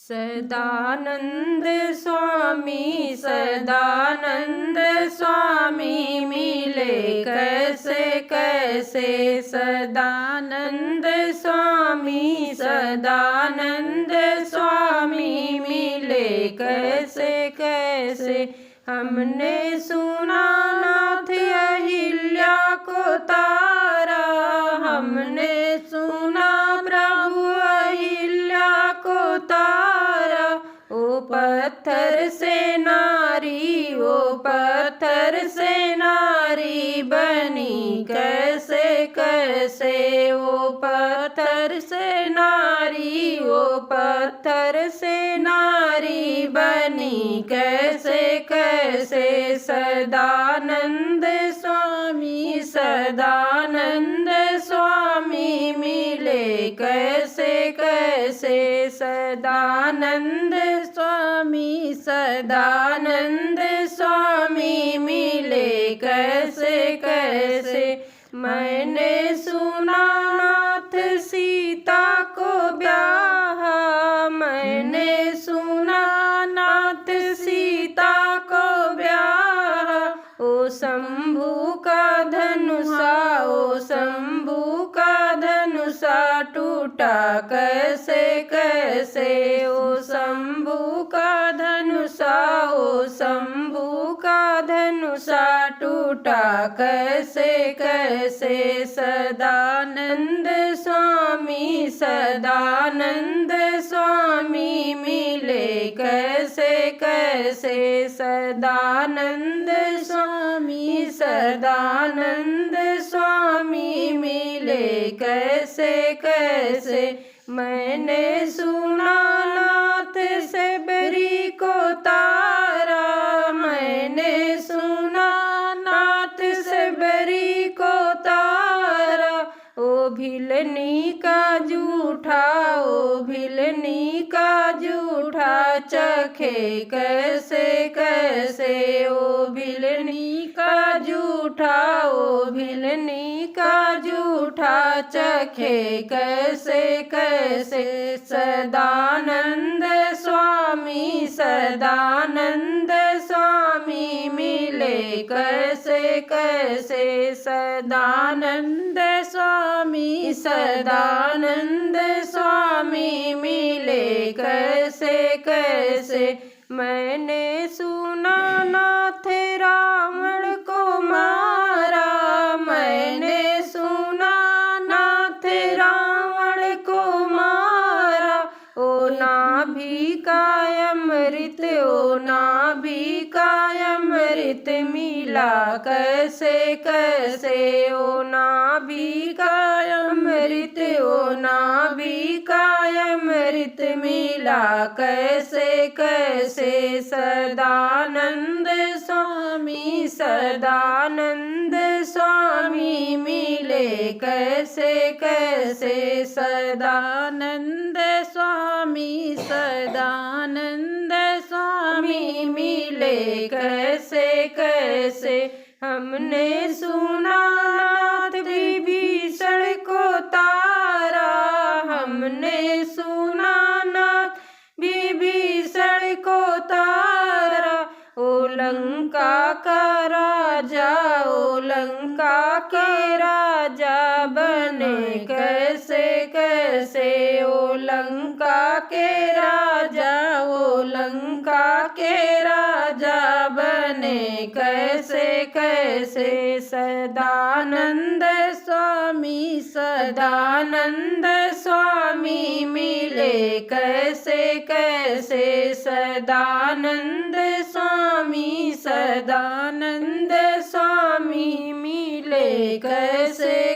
सदानंद स्वामी मिले कैसे कैसे। सदानंद स्वामी मिले कैसे कैसे। हमने सुना नाथ अहिल्या को तारा, हमने सुना प्रभु अहिल्या को तारा। ओ पत्थर से नारी, ओ पत्थर से नारी बनी कैसे कैसे। ओ पत्थर से नारी, ओ पत्थर से नारी बनी कैसे कैसे। सदानंद स्वामी मिले कैसे कैसे। सदानंद स्वामी मिले कैसे कैसे। मैंने सुना नाथ सीता को ब्याहा, मैंने सुना नाथ सीता को ब्याहा। ओ शंभू का धनुषा, ओ शंभू का धनुषा टूटा कैसे कैसे। ओ शंभू का धनुषा, ओ शंभू का धनुषा टूटा कैसे कैसे। सदानंद स्वामी मिले कैसे कैसे। सदानंद स्वामी मिले कैसे कैसे। मैंने सुना नाथ शबरी को तारा, मैंने सुना नाथ शबरी को तारा। ओ भिलनी का जूठा, ओ भिलनी का जूठा चखे कैसे कैसे। ओ भिलनी का जूठा, ओ भिलनी का जूठा चखे कैसे कैसे। सदानंद स्वामी मिले कैसे कैसे। सदानंद स्वामी मिले कैसे कैसे। मैंने सुना नाथ रावण को मारा, मैंने सुना नाथ रावण को मारा। ओ नाभि का अमृत, ओ नाभि का अमृत मिला कैसे कैसे। ओ नाभि का अमृत, ओ नाभि का अमृत मिला कैसे कैसे। सदानंद स्वामी मिले कैसे कैसे। सदानंद स्वामी मिले कैसे कैसे। हमने सुना नाथ विभीषण को तारा, हमने सुना नाथ विभीषण को तारा। ओ लंका का राजा, ओ लंका के राजा बने कैसे कैसे। ओ लंका के राजा, ओ लंका के राजा बने कैसे कैसे। सदानंद स्वामी मिले कैसे कैसे। सदानंद स्वामी मिले कैसे